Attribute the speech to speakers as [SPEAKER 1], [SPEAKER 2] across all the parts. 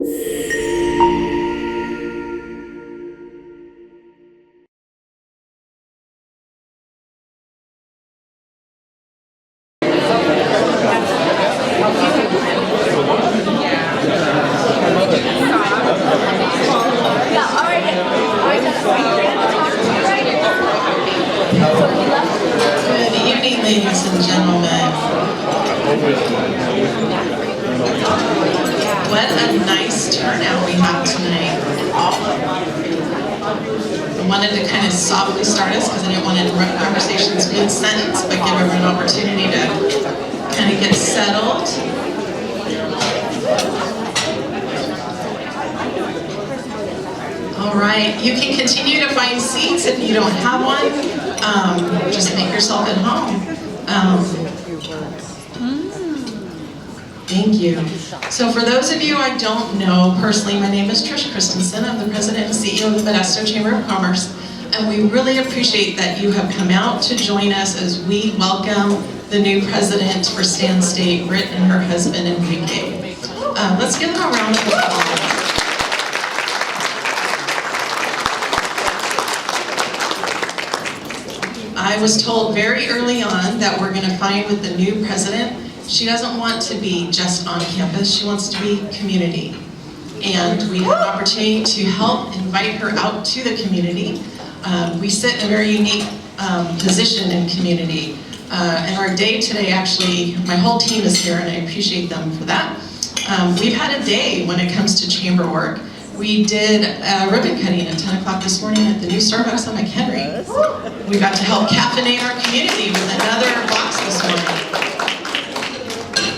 [SPEAKER 1] Ladies and gentlemen, what a nice turnout we have tonight. I wanted to kind of softly start us because I didn't want to interrupt conversations mid-sentence, but give everyone an opportunity to kind of get settled. All right, you can continue to find seats if you don't have one. Just make yourself at home. Thank you. So for those of you I don't know personally, my name is Trish Christensen. I'm the President and CEO of the Modesto Chamber of Commerce, and we really appreciate that you have come out to join us as we welcome the new president for Stan State, Britt, and her husband, Enrique. Let's give them a round of applause. I was told very early on that we're going to find with the new president, she doesn't want to be just on campus, she wants to be community. And we have an opportunity to help invite her out to the community. We sit in a very unique position in community. And our day today, actually, my whole team is here and I appreciate them for that. We've had a day when it comes to chamber work. We did a ribbon cutting at 10 o'clock this morning at the new Starbucks on McHenry. We got to help caffeinate our community with another box this morning.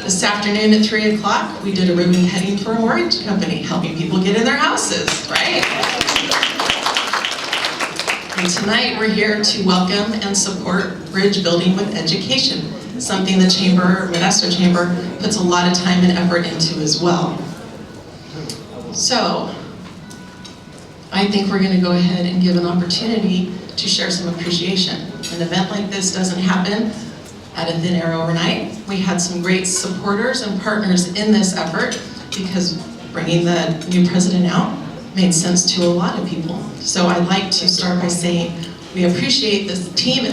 [SPEAKER 1] This afternoon at 3 o'clock, we did a ribbon cutting for a mortgage company, helping people get in their houses, right? And tonight we're here to welcome and support bridge building with education, something the Chamber, Modesto Chamber, puts a lot of time and effort into as well. So, I think we're going to go ahead and give an opportunity to share some appreciation. An event like this doesn't happen at a thin air overnight. We had some great supporters and partners in this effort because bringing the new president out made sense to a lot of people. So I'd like to start by saying we appreciate the team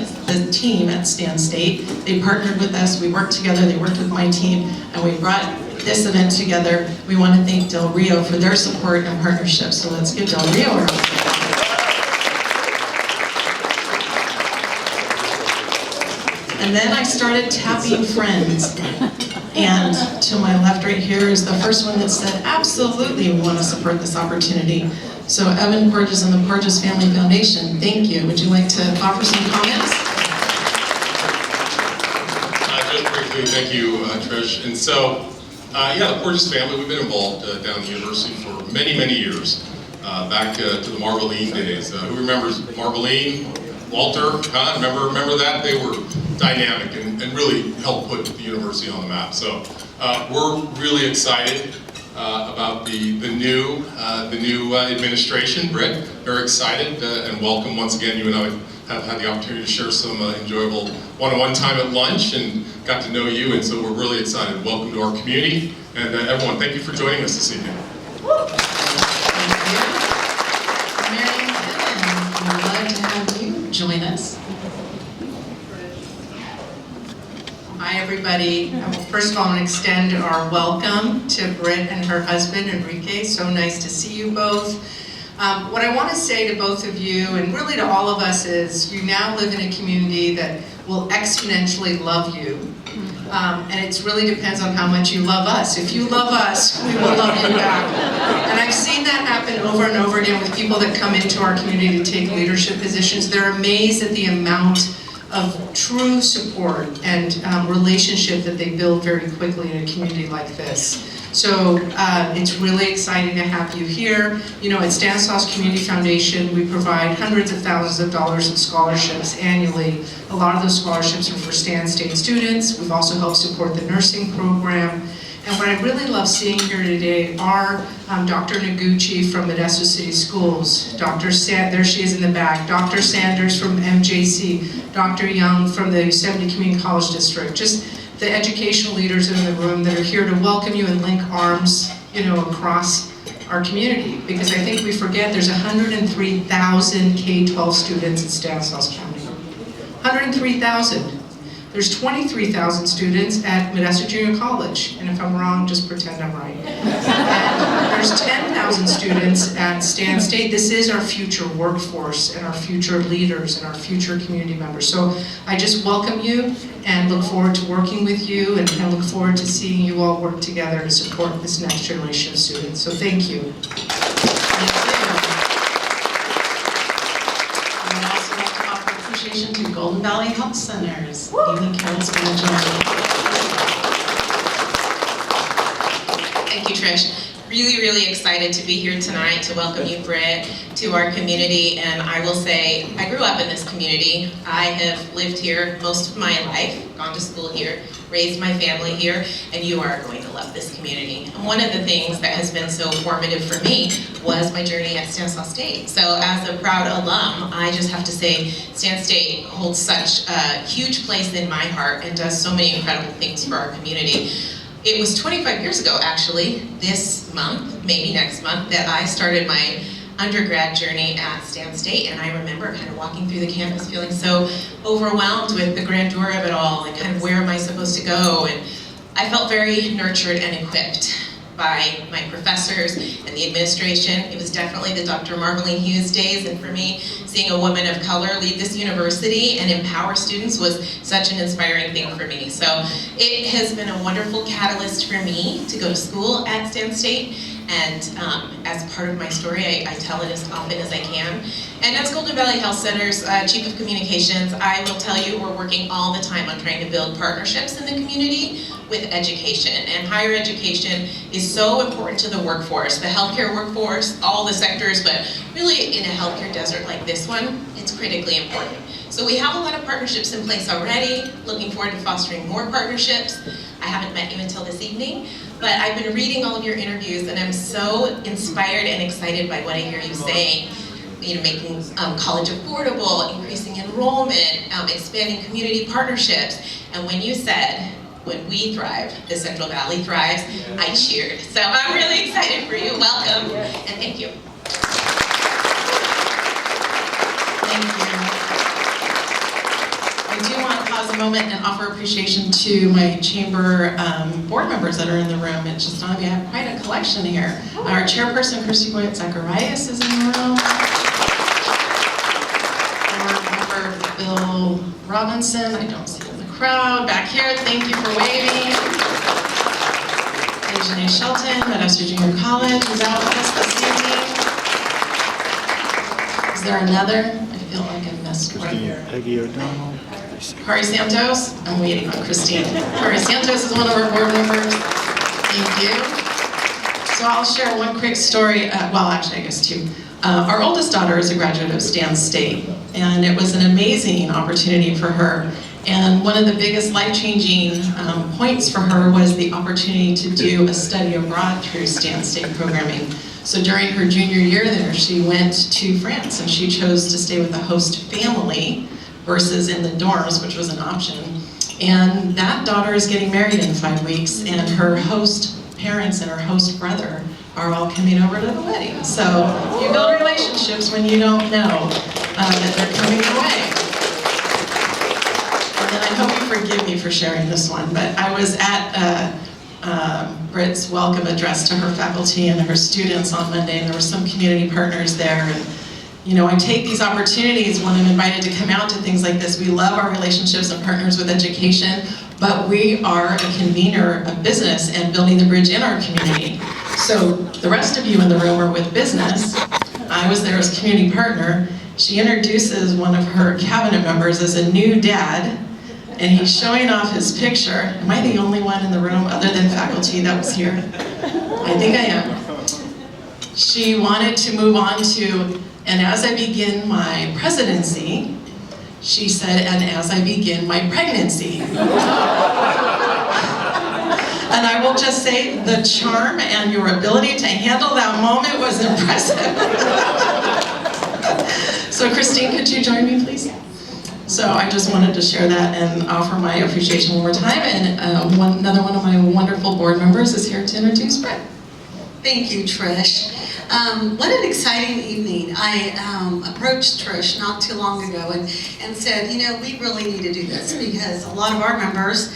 [SPEAKER 1] at Stan State. They partnered with us, we worked together, they worked with my team, and we brought this event together. We want to thank Del Rio for their support and partnership. So let's give Del Rio a round of applause. And then I started tapping friends. And to my left right here is the first one that said, absolutely, we want to support this opportunity. So Evan Porges and the Porges Family Foundation, thank you. Would you like to offer some comments?
[SPEAKER 2] Just briefly, thank you, Trish. And so, yeah, the Porges family, we've been involved down at the university for many, many years, back to the Marveline days. Who remembers Marveline, Walter, remember that? They were dynamic and really helped put the university on the map. So we're really excited about the new administration. Britt, very excited and welcome once again. You and I have had the opportunity to share some enjoyable one-on-one time at lunch and got to know you, and so we're really excited. Welcome to our community, and everyone, thank you for joining us this evening.
[SPEAKER 1] Thank you. Mary Ellen, we'd love to have you join us.
[SPEAKER 3] Hi everybody. First of all, I want to extend our welcome to Britt and her husband, Enrique. So nice to see you both. What I want to say to both of you, and really to all of us, is you now live in a community that will exponentially love you. And it really depends on how much you love us. If you love us, we will love you back. And I've seen that happen over and over again with people that come into our community to take leadership positions. They're amazed at the amount of true support and relationship that they build very quickly in a community like this. So it's really exciting to have you here. You know, at Stanislaus Community Foundation, we provide hundreds of thousands of dollars in scholarships annually. A lot of those scholarships are for Stan State students. We've also helped support the nursing program. And what I really love seeing here today are Dr. Noguchi from Modesto City Schools, there she is in the back, Dr. Sanders from MJC, Dr. Young from the Yosemite Community College District, just the educational leaders in the room that are here to welcome you and link arms across our community, because I think we forget there's 103,000 K-12 students in Stanislaus County. 103,000. There's 23,000 students at Modesto Junior College, and if I'm wrong, just pretend I'm right. And there's 10,000 students at Stan State. This is our future workforce and our future leaders and our future community members. So I just welcome you and look forward to working with you, and I look forward to seeing you all work together to support this next generation of students. So thank you.
[SPEAKER 1] To Golden Valley Health Centers. Amy Carroll's going to join me.
[SPEAKER 4] Thank you, Trish. Really excited to be here tonight to welcome you, Britt, to our community. And I will say, I grew up in this community. I have lived here most of my life, gone to school here, raised my family here, and you are going to love this community. And one of the things that has been so formative for me was my journey at Stanislaus State. So as a proud alum, I just have to say Stan State holds such a huge place in my heart and does so many incredible things for our community. It was 25 years ago, actually, this month, maybe next month, that I started my undergrad journey at Stan State, and I remember kind of walking through the campus feeling so overwhelmed with the grandeur of it all and kind of where am I supposed to go, and I felt very nurtured and equipped by my professors and the administration. It was definitely the Dr. Marveline Hughes days, and for me, seeing a woman of color lead this university and empower students was such an inspiring thing for me. So it has been a wonderful catalyst for me to go to school at Stan State, and as part of my story, I tell it as often as I can. And as Golden Valley Health Center's Chief of Communications, I will tell you we're working all the time on trying to build partnerships in the community with education. And higher education is so important to the workforce, the healthcare workforce, all the sectors, but really in a healthcare desert like this one, it's critically important. So we have a lot of partnerships in place already, looking forward to fostering more partnerships. I haven't met you until this evening, but I've been reading all of your interviews and I'm so inspired and excited by what I hear you saying. Making college affordable, increasing enrollment, expanding community partnerships. And when you said, when we thrive, the Central Valley thrives, I cheered. So I'm really excited for you. Welcome, and thank you.
[SPEAKER 1] Thank you. I do want to pause a moment and offer appreciation to my chamber board members that are in the room. It's just on me, I have quite a collection here. Our chairperson, Christy Boyd Zacharias, is in the room. Bill Robinson, I don't see him in the crowd. Back here, thank you for waving. And Janae Shelton, Modesto Junior College, is out with us this evening. Is there another? I feel like I missed one.
[SPEAKER 5] Peggy O'Donnell.
[SPEAKER 1] Kari Santos, I'm waiting on Christine. Kari Santos is one of our board members. Thank you. So I'll share one quick story, well actually I guess two. Our oldest daughter is a graduate of Stan State, and it was an amazing opportunity for her. And one of the biggest life-changing points for her was the opportunity to do a study abroad through Stan State programming. So during her junior year there, she went to France, and she chose to stay with a host family versus in the dorms, which was an option. And that daughter is getting married in 5 weeks, and her host parents and her host brother are all coming over to the wedding. So you build relationships when you don't know that they're coming your way. And then I hope you forgive me for sharing this one, but I was at Britt's welcome address to her faculty and her students on Monday, and there were some community partners there. And I take these opportunities when I'm invited to come out to things like this. We love our relationships and partners with education, but we are a convener of business and building the bridge in our community. So the rest of you in the room are with business. I was there as community partner. She introduces one of her cabinet members as a new dad, and he's showing off his picture. Am I the only one in the room other than faculty that was here? I think I am. She wanted to move on to, and as I begin my presidency, she said, and as I begin my pregnancy. And I will just say, the charm and your ability to handle that moment was impressive. So Christine, could you join me, please? So I just wanted to share that and offer my appreciation one more time. And another one of my wonderful board members is here to introduce Britt.
[SPEAKER 5] Thank you, Trish. What an exciting evening. I approached Trish not too long ago and said, you know, we really need to do this because a lot of our members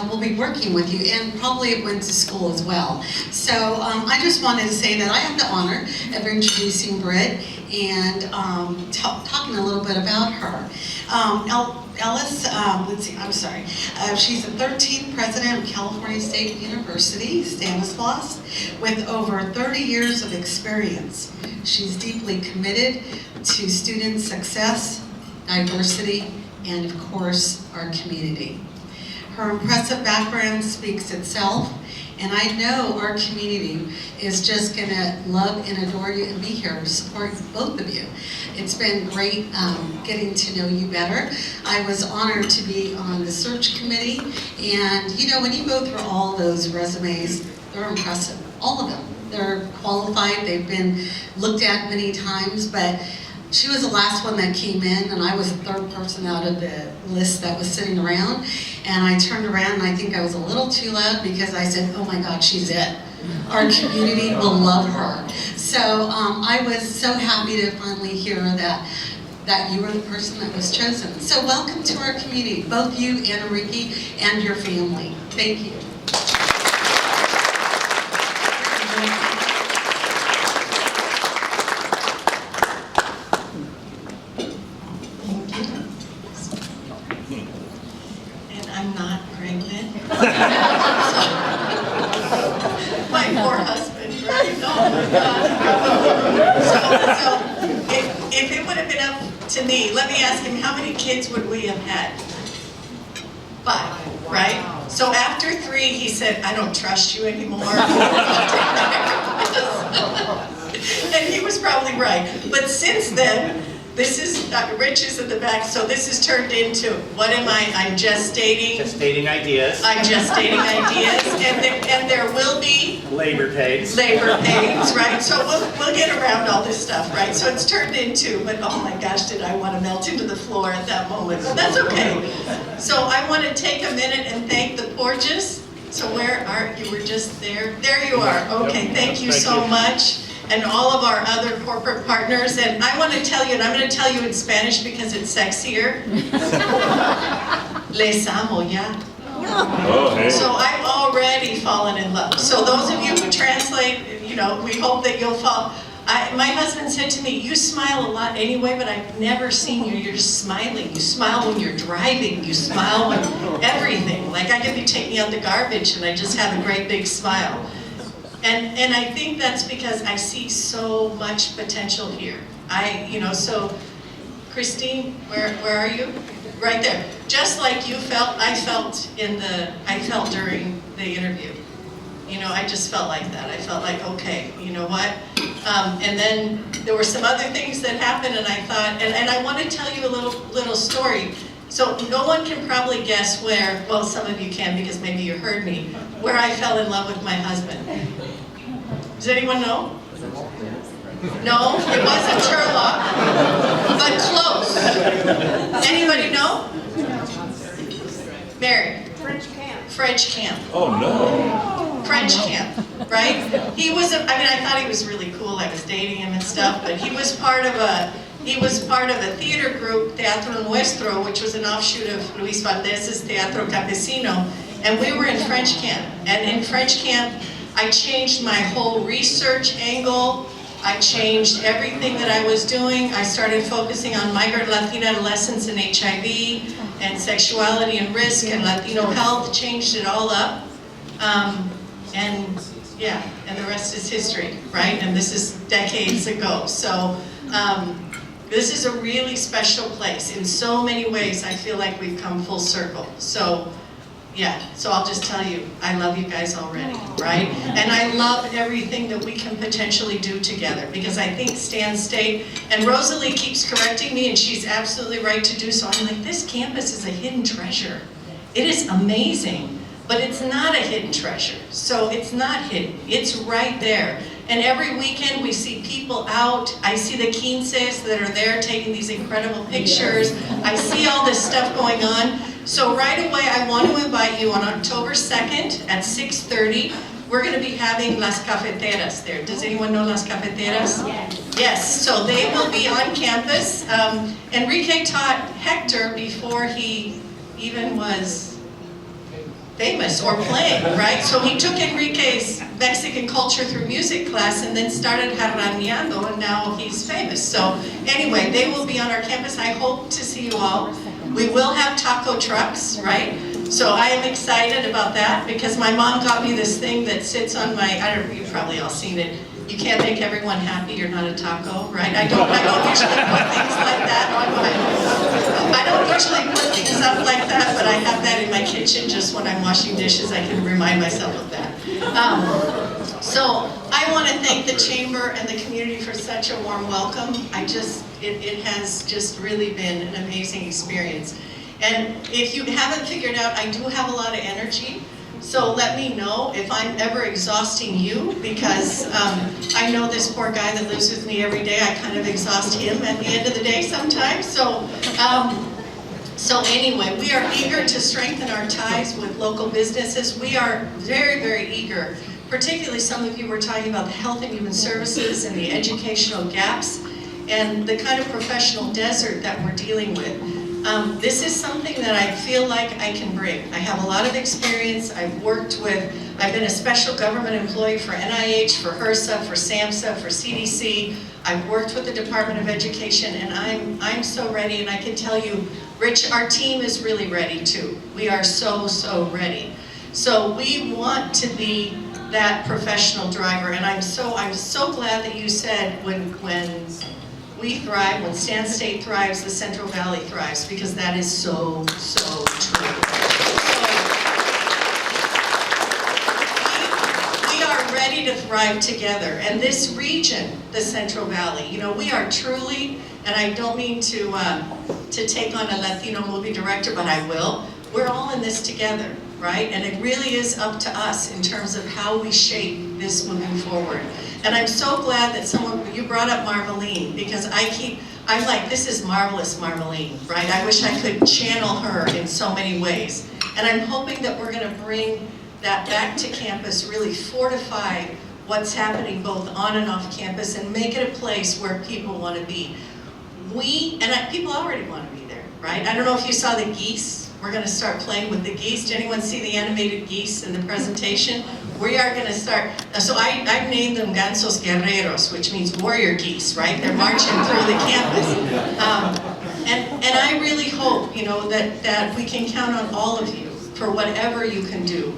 [SPEAKER 5] will be working with you and probably went to school as well. So I just wanted to say that I have the honor of introducing Britt and talking a little bit about her. Ellis, she's the 13th president of California State University, Stanislaus, with over 30 years of experience. She's deeply committed to student success, diversity, and of course, our community. Her impressive background speaks itself, and I know our community is just gonna love and adore you and be here to support both of you. It's been great getting to know you better. I was honored to be on the search committee, and you know, when you go through all those resumes, they're impressive, all of them. They're qualified, they've been looked at many times, but she was the last one that came in, and I was the third person out of the list that was sitting around. And I turned around, and I think I was a little too loud because I said, oh my God, she's it. Our community will love her. So I was so happy to finally hear that you were the person that was chosen. So welcome to our community, both you and Enrique and your family. Thank you.
[SPEAKER 3] I'm not pregnant. My poor husband, right? Oh my God. So if it would have been up to me, let me ask him, how many kids would we have had? 5, right? So after 3, he said, I don't trust you anymore. And he was probably right. But since then, this is, Rich is in the back, so this has turned into, what am I? I'm gestating.
[SPEAKER 6] Gestating ideas.
[SPEAKER 3] I'm gestating ideas, and there will be
[SPEAKER 6] Labor pains.
[SPEAKER 3] labor pains, right? So we'll get around all this stuff, right? So it's turned into, but oh my gosh, did I want to melt into the floor at that moment? But that's okay. So I want to take a minute and thank the Porges. So where are you? Were just there. There you are. Okay, thank you so much. And all of our other corporate partners. And I want to tell you, and I'm going to tell you in Spanish because it's sexier. Les amo ya.
[SPEAKER 6] Oh, hey.
[SPEAKER 3] So I've already fallen in love. So those of you who translate, you know, we hope that you'll fall. My husband said to me, you smile a lot anyway, but I've never seen you. You're just smiling. You smile when you're driving. You smile when everything. Like I could be taking out the garbage and I just have a great big smile. And I think that's because I see so much potential here. So Christine, where are you? Right there. Just like you felt, I felt during the interview. You know, I just felt like that. I felt like, okay, you know what? And then there were some other things that happened, and I thought, and I want to tell you a little story. So no one can probably guess where, well, some of you can because maybe you heard me, where I fell in love with my husband. Does anyone know? No, it wasn't Sherlock, but close. Anybody know? Mary? French camp.
[SPEAKER 6] Oh no.
[SPEAKER 3] French camp, right? He was, I thought he was really cool. I was dating him and stuff, but he was part of a theater group, Teatro Nuestro, which was an offshoot of Luis Valdez's Teatro Campesino, and we were in French camp. And in French camp, I changed my whole research angle. I changed everything that I was doing. I started focusing on migrant Latina adolescents and HIV and sexuality and risk and Latino health, changed it all up. And the rest is history, right? And this is decades ago. So this is a really special place. In so many ways, I feel like we've come full circle. So so I'll just tell you, I love you guys already, right? And I love everything that we can potentially do together because I think Stan State, and Rosalie keeps correcting me and she's absolutely right to do so. I'm like, this campus is a hidden treasure. It is amazing, but it's not a hidden treasure. So it's not hidden, it's right there. And every weekend we see people out. I see the quinces that are there taking these incredible pictures. I see all this stuff going on. So right away, I want to invite you on October 2nd at 6:30 we're going to be having Las Cafeteras there. Does anyone know Las Cafeteras? Yes. Yes, so they will be on campus. Enrique taught Hector before he even was famous or playing, right? So he took Enrique's Mexican culture through music class and then started jarraneando, and now he's famous. So anyway, they will be on our campus. I hope to see you all. We will have taco trucks, right? So I am excited about that because my mom got me this thing that sits on my, I don't know, you've probably all seen it. You can't make everyone happy, you're not a taco, right? I don't usually put things like that on my, I don't usually put things up like that, but I have that in my kitchen just when I'm washing dishes. I can remind myself of that. So I want to thank the Chamber and the community for such a warm welcome. It has just really been an amazing experience. And if you haven't figured out, I do have a lot of energy. So let me know if I'm ever exhausting you, because I know this poor guy that lives with me every day, I kind of exhaust him at the end of the day sometimes. So anyway, we are eager to strengthen our ties with local businesses. We are very, very eager, particularly some of you were talking about the health and human services and the educational gaps and the kind of professional desert that we're dealing with. This is something that I feel like I can bring. I have a lot of experience. I've been a special government employee for NIH, for HRSA, for SAMHSA, for CDC. I've worked with the Department of Education, and I'm so ready, and I can tell you, Rich, our team is really ready too. We are so ready. So we want to be that professional driver, and I'm so glad that you said when we thrive, when Stan State thrives, the Central Valley thrives, because that is so true. So, we are ready to thrive together. And this region, the Central Valley, you know, we are truly, and I don't mean to take on a Latino movie director, but I will, we're all in this together, right? And it really is up to us in terms of how we shape this moving forward. And I'm so glad that you brought up Marveline, because I'm like, this is marvelous Marveline, right? I wish I could channel her in so many ways. And I'm hoping that we're gonna bring that back to campus, really fortify what's happening both on and off campus, and make it a place where people wanna be. People already wanna be there, right? I don't know if you saw the geese. We're gonna start playing with the geese. Did anyone see the animated geese in the presentation? We are going to start, so I've named them Gansos Guerreros, which means warrior geese, right? They're marching through the campus. And I really hope, you know, that we can count on all of you for whatever you can do.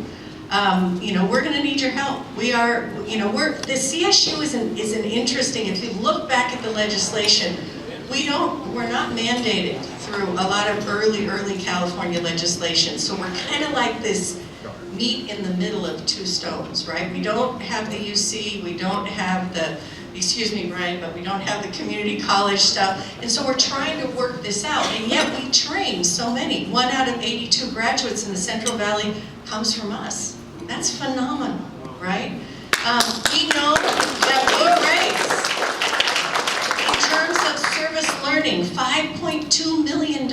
[SPEAKER 3] You know, we're going to need your help. We are, you know, the CSU is an interesting, if you look back at the legislation, we're not mandated through a lot of early California legislation. So we're kind of like this meet in the middle of two stones, right? We don't have the UC, we don't have the, excuse me, Brian, but we don't have the community college stuff. And so we're trying to work this out, and yet we train so many. 1 out of 82 graduates in the Central Valley comes from us. That's phenomenal, right? We know that we raise, in terms of service learning, $5.2 million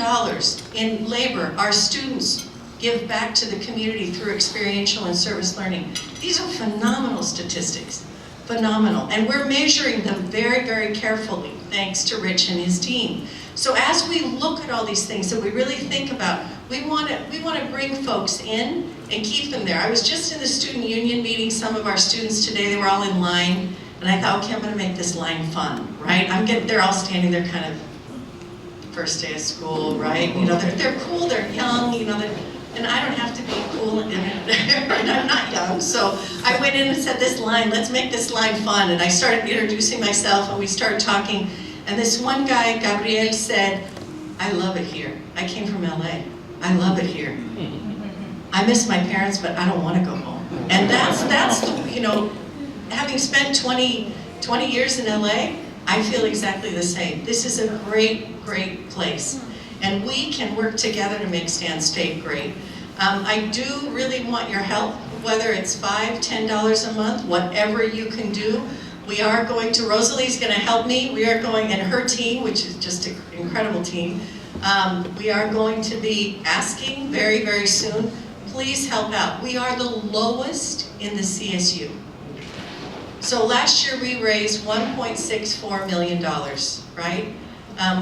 [SPEAKER 3] in labor. Our students give back to the community through experiential and service learning. These are phenomenal statistics, phenomenal. And we're measuring them very carefully, thanks to Rich and his team. So as we look at all these things that we really think about, we want to bring folks in and keep them there. I was just in the student union meeting some of our students today. They were all in line, and I thought, okay, I'm going to make this line fun, right? they're all standing there kind of first day of school, right? You know, they're cool, they're young, you know, and I don't have to be cool, and I'm not young. So I went in and said this line, let's make this line fun. And I started introducing myself, and we started talking. And this one guy, Gabriel, said, I love it here. I came from LA. I love it here. I miss my parents, but I don't want to go home. And that's you know, having spent 20 years in LA, I feel exactly the same. This is a great place. And we can work together to make Stan State great. I do really want your help, whether it's $5, $10 a month, whatever you can do. We are going to, Rosalie's going to help me. We are going, and her team, which is just an incredible team, we are going to be asking very soon, please help out. We are the lowest in the CSU. So last year we raised $1.64 million, right?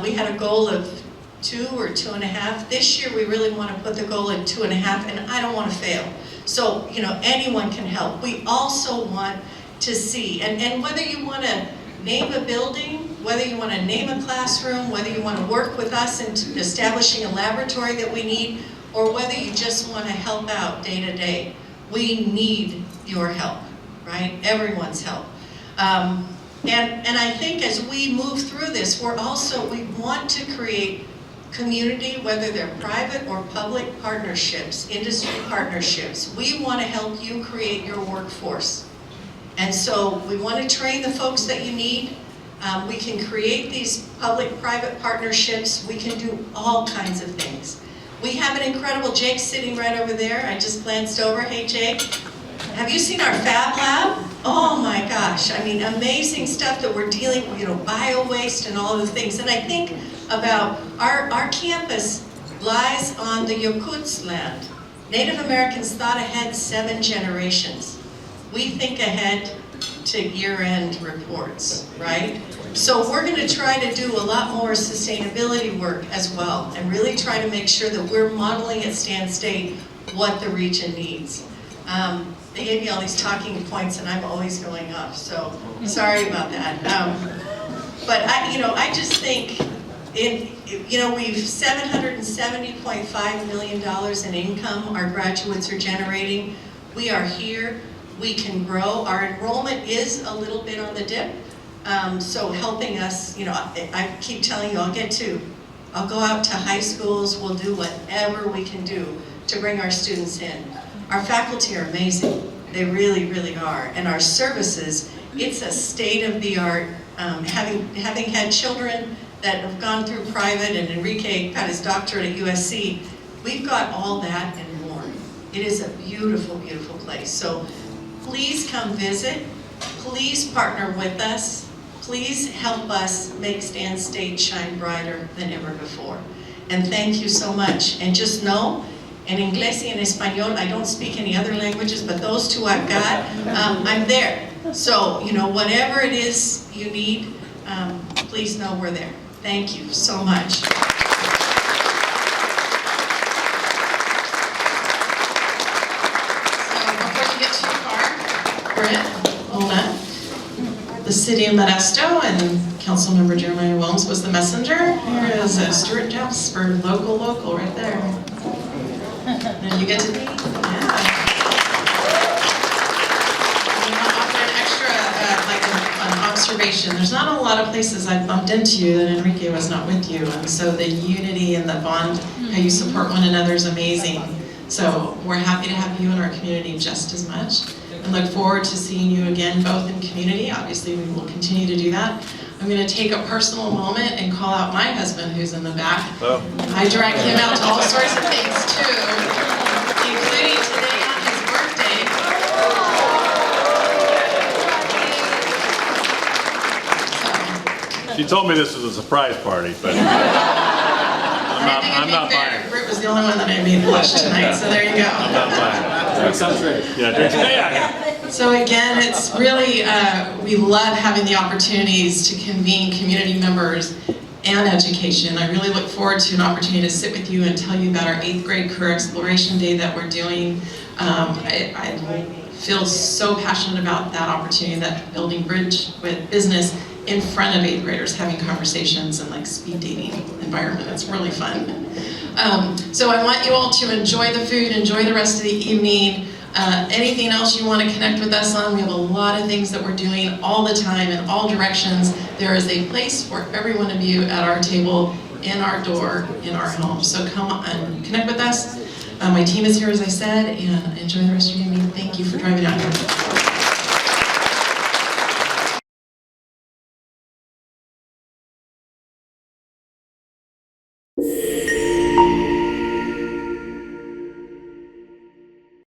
[SPEAKER 3] We had a goal of 2 or 2.5. This year we really want to put the goal at 2.5, and I don't want to fail. So, you know, anyone can help. We also want to see, and whether you want to name a building, whether you want to name a classroom, whether you want to work with us in establishing a laboratory that we need, or whether you just want to help out day to day, we need your help, right? Everyone's help. And I think as we move through this, we want to create community, whether they're private or public partnerships, industry partnerships. We want to help you create your workforce. And so we want to train the folks that you need. We can create these public-private partnerships. We can do all kinds of things. We have an incredible, Jake's sitting right over there. I just glanced over. Hey, Jake. Have you seen our Fab Lab? Oh my gosh, I mean, amazing stuff that we're dealing with, you know, bio-waste and all of the things. And I think about our campus lies on the Yokuts land. Native Americans thought ahead 7 generations. We think ahead to year-end reports, right? So we're going to try to do a lot more sustainability work as well, and really try to make sure that we're modeling at Stan State what the region needs. They gave me all these talking points, and I'm always going off, so sorry about that. But I just think, we've $770.5 million in income our graduates are generating. We are here. We can grow. Our enrollment is a little bit on the dip, so helping us. I keep telling you, I'll go out to high schools. We'll do whatever we can do to bring our students in. Our faculty are amazing. They really, really are. And our services, it's a state-of-the-art. Having had children that have gone through private, and Enrique got his doctorate at USC, we've got all that and more. It is a beautiful, beautiful place. So please come visit. Please partner with us. Please help us make Stan State shine brighter than ever before. And thank you so much. And just know, in Inglés y en Español, I don't speak any other languages, but those 2 I've got, I'm there. So, whatever it is you need, please know we're there. Thank you so much.
[SPEAKER 1] So before you get too far, Britt, Ona, the city of Modesto, and Councilmember Jeremiah Williams was the messenger. Here is Stuart Jasper, local right there. And you get to meet. An observation. There's not a lot of places I've bumped into you that Enrique was not with you, and so the unity and the bond, how you support one another is amazing. So we're happy to have you in our community just as much, and look forward to seeing you again both in community. Obviously we will continue to do that. I'm going to take a personal moment and call out my husband who's in the back. Oh. I drag him out to all sorts of things too, including today on his birthday.
[SPEAKER 6] She told me this was a surprise party, but I'm not buying it.
[SPEAKER 1] Britt was the only one that I made blush tonight, so there you go.
[SPEAKER 6] I'm not buying it. That sounds great. Yeah.
[SPEAKER 1] So again, it's really, we love having the opportunities to convene community members and education. I really look forward to an opportunity to sit with you and tell you about our 8th grade career exploration day that we're doing. I feel so passionate about that opportunity, that building bridge with business in front of 8th graders, having conversations and like speed dating environment. It's really fun. So I want you all to enjoy the food, enjoy the rest of the evening. Anything else you want to connect with us on, we have a lot of things that we're doing all the time in all directions. There is a place for every one of you at our table, in our door, in our home. So come and connect with us. My team is here, as I said, and enjoy the rest of your evening. Thank you for driving out here.